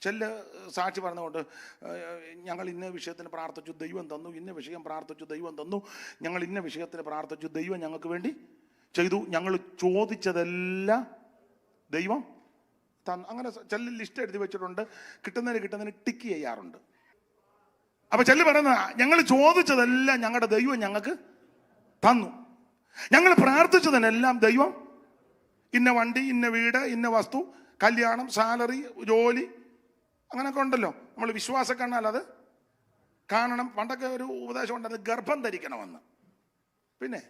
ചില സാക്ഷി പറഞ്ഞുകൊണ്ട് ഞങ്ങൾ ഇന്ന വിഷയത്തിന് പ്രാർത്ഥിച്ചു ദൈവം തന്നു, ഇന്ന വിഷയം പ്രാർത്ഥിച്ചു ദൈവം തന്നു, ഞങ്ങൾ ഇന്ന വിഷയത്തിന് പ്രാർത്ഥിച്ചു ദൈവം ഞങ്ങൾക്ക് വേണ്ടി ചെയ്തു, ഞങ്ങൾ ചോദിച്ചതെല്ലാം ദൈവം തന്നു. അങ്ങനെ ചില ലിസ്റ്റ് എഴുതി വെച്ചിട്ടുണ്ട്. കിട്ടുന്നതിന് ടിക്ക് ചെയ്യാറുണ്ട്. അപ്പൊ ചില പറയുന്ന ഞങ്ങൾ ചോദിച്ചതെല്ലാം ഞങ്ങളുടെ ദൈവം ഞങ്ങൾക്ക് തന്നു, ഞങ്ങൾ പ്രാർത്ഥിച്ചതിനെല്ലാം ദൈവം, ഇന്ന വണ്ടി, ഇന്ന വീട്, ഇന്ന വസ്തു, കല്യാണം, സാലറി, ജോലി, അങ്ങനെയൊക്കെ ഉണ്ടല്ലോ. നമ്മൾ വിശ്വാസം കണ്ടാൽ അത് കാണണം. പണ്ടൊക്കെ ഒരു ഉപദേശം ഉണ്ടായിരുന്നു, ഗർഭം ധരിക്കണമെന്ന്. പിന്നെ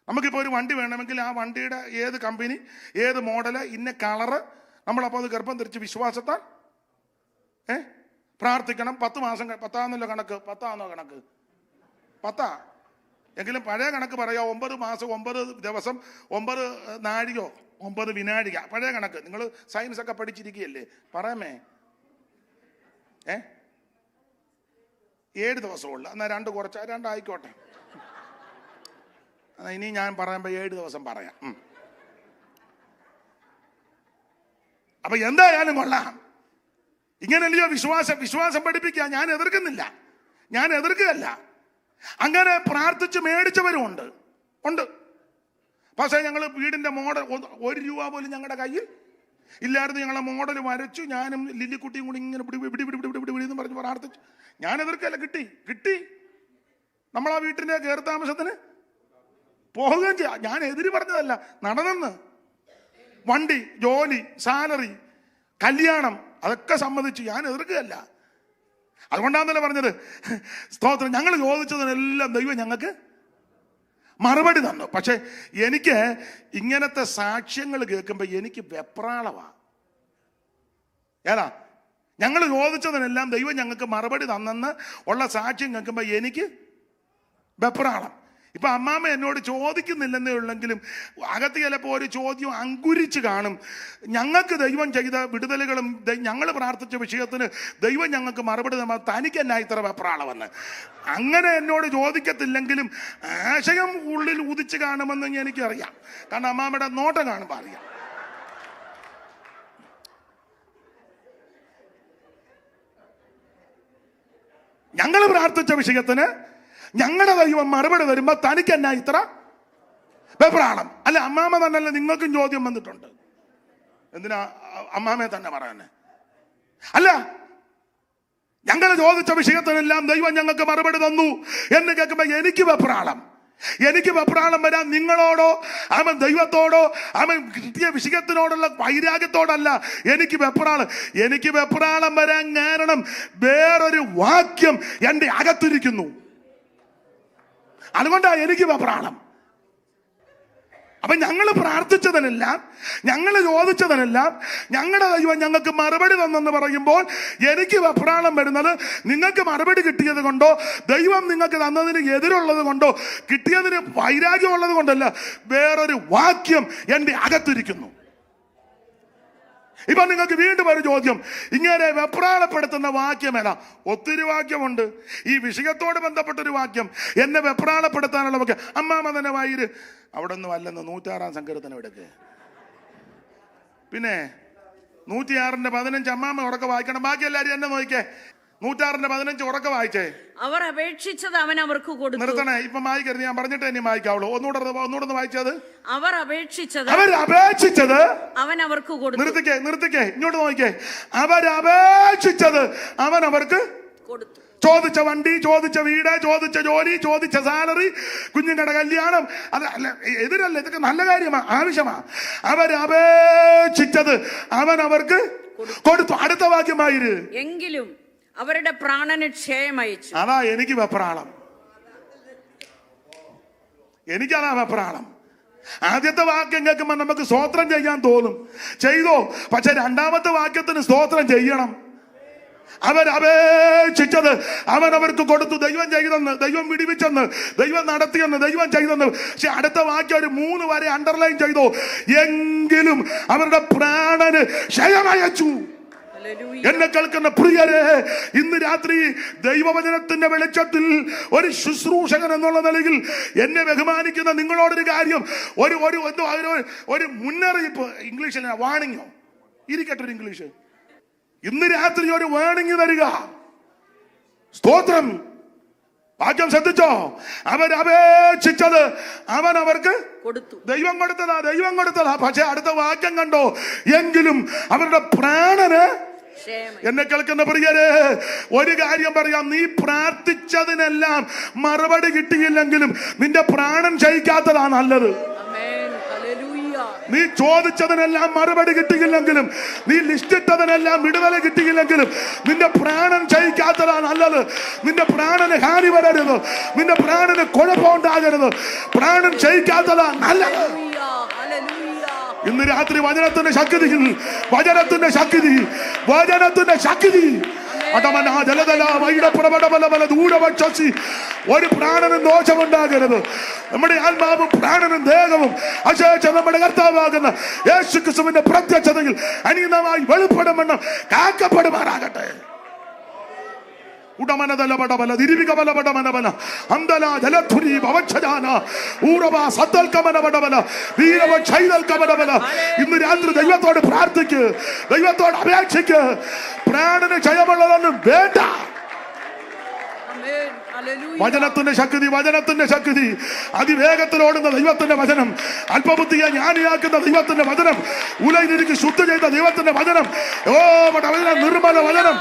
നമുക്കിപ്പോൾ ഒരു വണ്ടി വേണമെങ്കിൽ ആ വണ്ടിയുടെ ഏത് കമ്പനി, ഏത് മോഡല്, ഇന്ന കളറ്, നമ്മളപ്പോൾ അത് ഗർഭം ധരിച്ച് വിശ്വാസത്താൽ പ്രാർത്ഥിക്കണം. 10 മാസം, 10ആണല്ലോ കണക്ക്, 10ആണോ കണക്ക്, 10 എങ്കിലും പഴയ കണക്ക് പറയാം. 9 മാസം 9 ദിവസം 9 നാഴികയോ 9 വിനാഴിക, പഴയ കണക്ക്. നിങ്ങൾ സയൻസ് ഒക്കെ പഠിച്ചിരിക്കുകയല്ലേ, പറയാമേ. 7 ദിവസമുള്ളു. എന്നാൽ 2 കുറച്ച് 2 ആയിക്കോട്ടെ. ഇനി ഞാൻ പറയുമ്പോൾ 7 ദിവസം പറയാം. അപ്പൊ എന്തായാലും കൊള്ളാം. ഇങ്ങനെയല്ലയോ വിശ്വാസം പഠിപ്പിക്കുക. ഞാൻ എതിർക്കുകയല്ല. അങ്ങനെ പ്രാർത്ഥിച്ച് മേടിച്ചവരും ഉണ്ട്. പക്ഷേ ഞങ്ങൾ വീടിന്റെ മോഡൽ 1 രൂപ പോലും ഞങ്ങളുടെ കയ്യിൽ ഇല്ലായിരുന്നു. ഞങ്ങളെ മോഡൽ വരച്ചു, ഞാനും ലില്ലിക്കുട്ടിയും കൂടി ഇങ്ങനെ എന്ന് പറഞ്ഞ് പ്രാർത്ഥിച്ചു. ഞാൻ എതിർക്കല്ല, കിട്ടി. നമ്മളാ വീട്ടിന്റെ കയറി താമസത്തിന് പോവുകയും ചെയ്യാം. ഞാൻ എതിര് പറഞ്ഞതല്ല, നടന്നെന്ന്. വണ്ടി, ജോലി, സാലറി, കല്യാണം, അതൊക്കെ സമ്മതിച്ചു. ഞാൻ എതിർക്കുകയല്ല. അതുകൊണ്ടാന്നല്ലേ പറഞ്ഞത്, സ്തോത്രം, ഞങ്ങൾ ചോദിച്ചതിനെല്ലാം ദൈവം ഞങ്ങൾക്ക് മറുപടി തന്നു. പക്ഷെ എനിക്ക് ഇങ്ങനത്തെ സാക്ഷ്യങ്ങൾ കേൾക്കുമ്പോൾ എനിക്ക് വെപ്രാളമാ. ഞങ്ങൾ ചോദിച്ചതിനെല്ലാം ദൈവം ഞങ്ങൾക്ക് മറുപടി തന്നെന്ന് ഉള്ള സാക്ഷ്യം കേൾക്കുമ്പോൾ എനിക്ക് വെപ്രാളം. ഇപ്പൊ അമ്മാമ്മ എന്നോട് ചോദിക്കുന്നില്ലെന്നേ ഉള്ളെങ്കിലും അകത്ത് ചിലപ്പോൾ ഒരു ചോദ്യം അങ്കുരിച്ച് കാണും. ഞങ്ങൾക്ക് ദൈവം ചെയ്ത വിടുതലുകളും ഞങ്ങൾ പ്രാർത്ഥിച്ച വിഷയത്തിന് ദൈവം ഞങ്ങൾക്ക് മറുപടി തന്നാൽ തനിക്ക് എന്നാ ഇത്ര വെപ്രാളമെന്ന്. അങ്ങനെ എന്നോട് ചോദിക്കത്തില്ലെങ്കിലും ആശയം ഉള്ളിൽ ഉദിച്ച് കാണുമെന്ന് എനിക്കറിയാം. കാരണം അമ്മാമ്മയുടെ നോട്ടം കാണുമ്പോൾ അറിയാം. ഞങ്ങൾ പ്രാർത്ഥിച്ച വിഷയത്തിന് ഞങ്ങളുടെ ദൈവം മറുപടി തരുമ്പോ തനിക്ക് എന്നാ ഇത്ര വെപ്രാളം? അല്ല, അമ്മാമ്മ തന്നെയല്ലേ നിങ്ങൾക്കും ചോദ്യം വന്നിട്ടുണ്ട്. എന്തിനാ അമ്മാമ്മയെ തന്നെ പറയാനെ? അല്ല, ഞങ്ങൾ ചോദിച്ച വിഷയത്തിനെല്ലാം ദൈവം ഞങ്ങൾക്ക് മറുപടി തന്നു എന്ന് കേൾക്കുമ്പോ എനിക്ക് വെപ്രാളം വരാൻ നിങ്ങളോടോ അവൻ ദൈവത്തോടോ അവൻ കിട്ടിയ വിഷയത്തിനോടുള്ള വൈരാഗ്യത്തോടല്ല. എനിക്ക് വെപ്രാളം വരാൻ കാരണം വേറൊരു വാക്യം എൻ്റെ അകത്തിരിക്കുന്നു. അതുകൊണ്ടാണ് എനിക്ക് വെപ്രാളം. അപ്പൊ ഞങ്ങൾ പ്രാർത്ഥിച്ചതിനെല്ലാം, ഞങ്ങൾ ചോദിച്ചതിനെല്ലാം ഞങ്ങളുടെ ദൈവം ഞങ്ങൾക്ക് മറുപടി തന്നെന്ന് പറയുമ്പോൾ എനിക്ക് വെപ്രാളം വരുന്നത് നിങ്ങൾക്ക് മറുപടി കിട്ടിയത് കൊണ്ടോ ദൈവം നിങ്ങൾക്ക് തന്നതിന് എതിരുള്ളത് കൊണ്ടോ കിട്ടിയതിന് വൈരാഗ്യമുള്ളത് കൊണ്ടല്ല, വേറൊരു വാക്യം എൻ്റെ അകത്തിരിക്കുന്നു. ഇപ്പൊ നിങ്ങൾക്ക് വീണ്ടും ഒരു ചോദ്യം, ഇങ്ങനെ വെപ്രാളപ്പെടുത്തുന്ന വാക്യം ഏതാ? ഒത്തിരി വാക്യമുണ്ട്. ഈ വിഷയത്തോട് ബന്ധപ്പെട്ടൊരു വാക്യം എന്നെ വെപ്രാളപ്പെടുത്താനുള്ള വാക്യം അമ്മാമ തന്നെ വായിര്. അവിടെ ഒന്നും അല്ലെന്ന് 106-ാം സങ്കീർത്തനം എടുക്ക്. പിന്നെ 106-ന്റെ 15 അമ്മാമ ഉറക്കെ വായിക്കണം. ബാക്കി എല്ലാവരും എന്നെ നോക്കിക്കേ. 106-ന്റെ 15 ഉറക്കെ വായിച്ചേ. അവർ അപേക്ഷിച്ചത് അവൻ അവർക്ക് കൊടുത്തു. നിർത്തണേ, ഇപ്പൊ വായിക്കരുത്, ഞാൻ പറഞ്ഞിട്ട് ഇനി വായിക്കാവുള്ളൂ. ഒന്നുകൂടെ വായിച്ചത്. അവർ അപേക്ഷിച്ചത് അവൻ അവർക്ക് കൊടുത്തു. നിർത്തിക്കേ, ഇങ്ങോട്ട് നോക്കിക്കേ. അവരപേക്ഷിച്ചത് അവൻ അവർക്ക് കൊടുത്തു. ചോദിച്ച വണ്ടി, ചോദിച്ച വീട്, ചോദിച്ച ജോലി, ചോദിച്ച സാലറി, കുഞ്ഞുങ്ങളുടെ കല്യാണം, അല്ല എതിരല്ല, ഇതൊക്കെ നല്ല കാര്യമാണ്, ആവശ്യമാ. അവരപേക്ഷിച്ചത് അവൻ അവർക്ക് കൊടുത്തു. അടുത്ത വാക്യമായിര്. എങ്കിലും അവരുടെ പ്രാണന് ക്ഷയം അയച്ചു. അതാ എനിക്ക് വെപ്രാളം. എനിക്കതാ വെപ്രാളം. ആദ്യത്തെ വാക്യം കേൾക്കുമ്പോൾ നമുക്ക് സ്തോത്രം ചെയ്യാൻ തോന്നും, ചെയ്തോ. പക്ഷെ 2ാമത്തെ വാക്യത്തിന് സ്തോത്രം ചെയ്യണം. അവരപേക്ഷിച്ചത് അവൻ അവർക്ക് കൊടുത്തു. ദൈവം ചെയ്തെന്ന്, ദൈവം വിടിവിച്ചെന്ന്, ദൈവം നടത്തിയെന്ന്, ദൈവം ചെയ്തെന്ന്. പക്ഷെ അടുത്ത വാക്യം ഒരു 3 വരെ അണ്ടർലൈൻ ചെയ്തോ. എങ്കിലും അവരുടെ പ്രാണന് ക്ഷയമയച്ചു. എന്നെ കേൾക്കുന്ന പ്രിയരെ, ഇന്ന് രാത്രി ദൈവവചനത്തിന്റെ വെളിച്ചത്തിൽ ഒരു ശുശ്രൂഷകൻ എന്നുള്ള നിലയിൽ എന്നെ ബഹുമാനിക്കുന്ന നിങ്ങളോടൊരു കാര്യം, ഒരു മുന്നറിയിപ്പ്. ഇംഗ്ലീഷിൽ വാണിങ്ങോ ഇരിക്കട്ടെ, ഒരു ഇംഗ്ലീഷ് ഇന്ന് രാത്രി ഒരു വാണിംഗ് തരിക. സ്തോത്രം. വാക്യം ശ്രദ്ധിച്ചോ? അവരപേക്ഷിച്ചത് അവൻ അവർക്ക് കൊടുത്തു. ദൈവം കൊടുത്തതാ. പക്ഷെ അടുത്ത വാക്യം കണ്ടോ? എങ്കിലും അവരുടെ പ്രാണന്. എന്നെ കേൾക്കുന്ന പ്രിയരെ, ഒരു കാര്യം പറയാം, നീ പ്രാർത്ഥിച്ചതിനെല്ലാം മറുപടി കിട്ടിയില്ലെങ്കിലും നിന്റെ പ്രാണൻ ക്ഷയിക്കാത്തതാ നല്ലത്. നീ ചോദിച്ചതിനെല്ലാം മറുപടി കിട്ടിയില്ലെങ്കിലും, നീ ലിസ്റ്റിട്ടതിനെല്ലാം വിടുതല കിട്ടിയില്ലെങ്കിലും നിന്റെ പ്രാണൻ ക്ഷയിക്കാത്തതാ നല്ലത്. നിന്റെ പ്രാണന് ഹാനി വരരുത്, നിന്റെ പ്രാണന് കുഴപ്പമുണ്ടാകരുത്. പ്രാണൻ ക്ഷയിക്കാത്തതാ നല്ലത്. ഇന്ന് രാത്രി വചനത്തിന്റെ ശക്തി ഒരു പ്രാണനും ദോഷമുണ്ടാകരുത്. നമ്മുടെ ആത്മാവും പ്രാണനും ദേഹവും അശേഷം നമ്മുടെ കർത്താവാകുന്ന യേശുക്രിസ്തുവിന്റെ പ്രത്യക്ഷതയിൽ അനീതമായി വെളിപ്പെടുമെന്ന് കാക്കപ്പെടുമാറാകട്ടെ. ഇന്ന് രാത്രി ദൈവത്തോട് പ്രാർത്ഥിക്ക്, ദൈവത്തോട് അപേക്ഷിക്ക്. പ്രാണന് ജയമുള്ളതൊന്നും വേണ്ട. വചനത്തിന്റെ ശക്തി, അതിവേഗത്തിലോടുന്ന ദൈവത്തിന്റെ വചനം, അല്പബുദ്ധിയെ ജ്ഞാനിയാക്കുന്ന ദൈവത്തിന്റെ വചനം, ഉലയിലിരിക്ക് ശുദ്ധി ചെയ്ത ദൈവത്തിന്റെ വചനം, നിർമ്മല വചനം,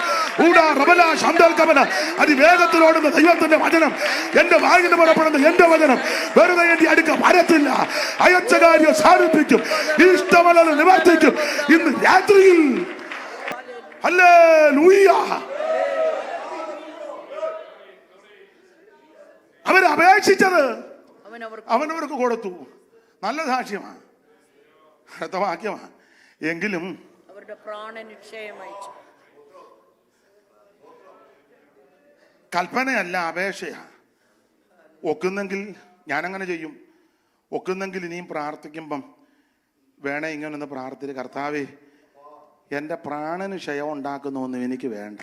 അതിവേഗത്തിലോടുന്ന ദൈവത്തിന്റെ വചനം, എന്റെ വായിൽ നിന്ന് പുറപ്പെടുന്ന എന്റെ വചനം വെറുതെ എന്റെ അടുക്ക വരത്തില്ല. അയച്ച കാര്യം സാധിപ്പിക്കും, ഇഷ്ടമല്ലത് നിവർത്തിക്കും. ഇന്ന് രാത്രിയിൽ ഹല്ലേലൂയ. അവരപേക്ഷിച്ചത് അവനവർക്ക് കൊടുത്തു. നല്ല സാക്ഷ്യമാണ്, അടുത്ത വാക്യമാണ്. എങ്കിലും അവരുടെ പ്രാണന് ക്ഷയമയച്ചു. കൽപ്പനയല്ല, അപേക്ഷയാ. ഒക്കുന്നെങ്കിൽ ഞാനങ്ങനെ ചെയ്യും. ഒക്കുന്നെങ്കിൽ ഇനിയും പ്രാർത്ഥിക്കുമ്പം വേണേ ഇങ്ങനൊന്ന് പ്രാർത്ഥിച്ച്, കർത്താവേ എൻ്റെ പ്രാണന് ക്ഷയം ഉണ്ടാക്കുന്നൊന്നും എനിക്ക് വേണ്ട.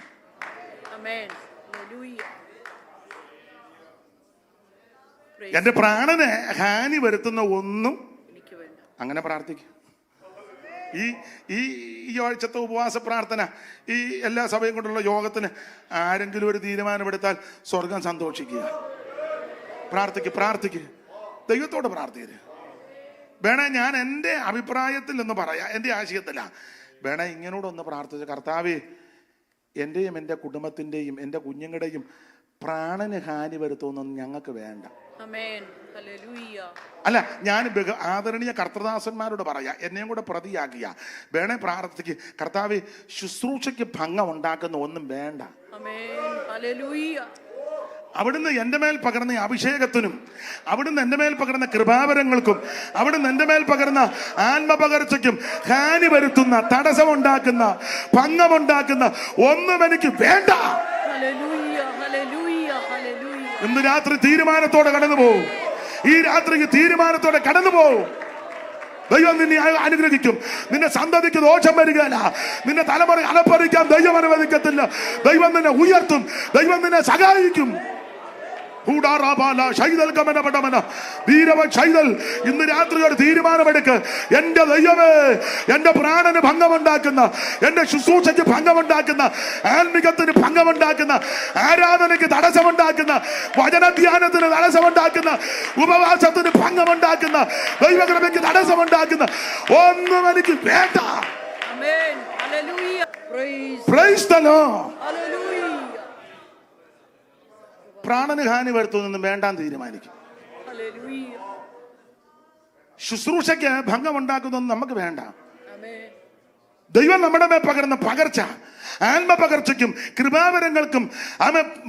എന്റെ പ്രാണന് ഹാനി വരുത്തുന്ന ഒന്നും അങ്ങനെ പ്രാർത്ഥിക്കും. ഈ ആഴ്ചത്തെ ഉപവാസ പ്രാർത്ഥന, ഈ എല്ലാ സഭയും കൊണ്ടുള്ള യോഗത്തിന് ആരെങ്കിലും ഒരു തീരുമാനമെടുത്താൽ സ്വർഗം സന്തോഷിക്കുക. പ്രാർത്ഥിക്ക്, ദൈവത്തോട് പ്രാർത്ഥിക്കുക. വേണേ ഞാൻ എൻ്റെ അഭിപ്രായത്തിൽ എന്ന് പറയാം, എൻ്റെ ആശയത്തില. വേണേ ഇങ്ങനോടൊന്ന് പ്രാർത്ഥിച്ച, കർത്താവേ എൻ്റെയും എൻ്റെ കുടുംബത്തിൻ്റെയും എൻ്റെ കുഞ്ഞുങ്ങളുടെയും പ്രാണന് ഹാനി വരുത്തുന്നൊന്നും ഞങ്ങൾക്ക് വേണ്ട. അല്ല, ഞാൻ ആദരണീയ കർത്തദാസന്മാരോട് പറയാ, എന്നെയും കൂടെ പ്രതിയാക്കിയ വേണേ പ്രാർത്ഥിക്ക്, കർത്താവേ ശുശ്രൂഷയ്ക്ക് ഭംഗം ഉണ്ടാക്കുന്ന ഒന്നും വേണ്ട. അവിടുന്ന് എൻ്റെ മേൽ പകർന്ന അഭിഷേകത്തിനും, അവിടുന്ന് എൻ്റെ മേൽ പകർന്ന കൃപാവരങ്ങൾക്കും, അവിടുന്ന് എൻ്റെ മേൽ പകർന്ന ആത്മപകർച്ചയ്ക്കും ഹാനി വരുത്തുന്ന, തടസ്സമുണ്ടാക്കുന്ന, ഭംഗമുണ്ടാക്കുന്ന ഒന്നും എനിക്ക് വേണ്ട. ഇന്ന് രാത്രി തീരുമാനത്തോടെ കടന്നു പോകും. ഈ രാത്രിക്ക് തീരുമാനത്തോടെ കടന്നു പോകും. ദൈവം നിന്നെ അനുഗ്രഹിക്കും. നിന്റെ സന്തതിക്ക് ദോഷം വരികയില്ല. നിന്റെ തലമുറ അലപ്പറിക്കാൻ ദൈവം അനുവദിക്കത്തില്ല. ദൈവം നിന്നെ ഉയർത്തും. ദൈവം നിന്നെ സഹായിക്കും. ഇന്ന് രാത്രി ഒരു തീരുമാനമെടുക്ക്. എന്റെ ദൈവമേ, എന്റെ പ്രാണന് ഭംഗമുണ്ടാക്കുന്ന, എന്റെ ശുശ്രൂഷയ്ക്ക് ഭംഗമുണ്ടാക്കുന്ന, ആത്മികത്തിന് ഭംഗമുണ്ടാക്കുന്ന, ആരാധനയ്ക്ക് തടസ്സമുണ്ടാക്കുന്ന, വചനധ്യാനത്തിന് തടസ്സമുണ്ടാക്കുന്ന, ഉപവാസത്തിന് ഭംഗമുണ്ടാക്കുന്ന, ദൈവകൃപയ്ക്ക് തടസ്സമുണ്ടാക്കുന്ന ഒന്നും എനിക്ക് വേണ്ട. Praise the Lord. പ്രാണന് ഹാനി വരുത്തുന്നൊന്നും വേണ്ടാൻ തീരുമാനിക്കും. ശുശ്രൂഷയ്ക്ക് ഭംഗമുണ്ടാക്കുന്നൊന്നും നമുക്ക് വേണ്ട. ദൈവം നമ്മുടെ മേൽ പകർന്ന പകർച്ച, ആത്മപകർച്ചയ്ക്കും കൃപാവരങ്ങൾക്കും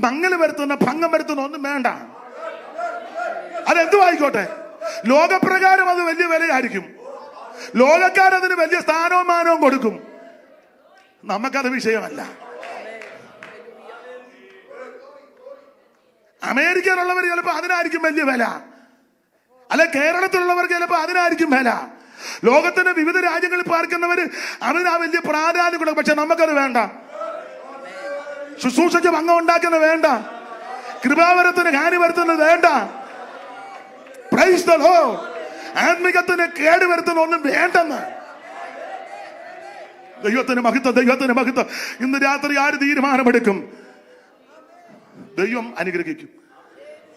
മങ്ങൽ വരുത്തുന്ന, ഭംഗം വരുത്തുന്ന ഒന്നും വേണ്ട. അതെന്തു ആയിക്കോട്ടെ. ലോകപ്രകാരം അത് വലിയ വിലയായിരിക്കും. ലോകക്കാരതിന് വലിയ സ്ഥാനവും മാനവും കൊടുക്കും. നമുക്കത് വിഷയമല്ല. അമേരിക്കയിലുള്ളവർ ചിലപ്പോൾ അതിനായിരിക്കും വലിയ വില, അല്ലെ കേരളത്തിലുള്ളവർക്ക് ചിലപ്പോൾ അതിനായിരിക്കും വില. ലോകത്തിന്റെ വിവിധ രാജ്യങ്ങളിൽ പാർക്കുന്നവർ അതിനാ വലിയ പ്രാധാന്യം കൊടുക്കും. പക്ഷെ നമുക്കത് വേണ്ട. ശുശ്രൂഷയ്ക്ക് ഭംഗം ഉണ്ടാക്കുന്നത് വേണ്ട, കൃപാവരത്തിന് ഹാനി വരുത്തുന്നത് വേണ്ട. Praise the Lord. ആത്മികത്തിന് കേട് വരുത്തുന്ന ഒന്നും വേണ്ടെന്ന്. ദൈവത്തിന് മഹത്വം, ദൈവത്തിന് മഹത്വം. ഇന്ന് രാത്രി ആര് തീരുമാനമെടുക്കും? ദൈവം അനുഗ്രഹിക്കും.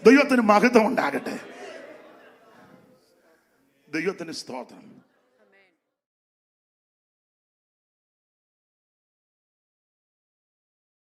ദൈവത്തിന് മഹത്വം ഉണ്ടാകട്ടെ. ദൈവത്തിന് സ്തോത്രം.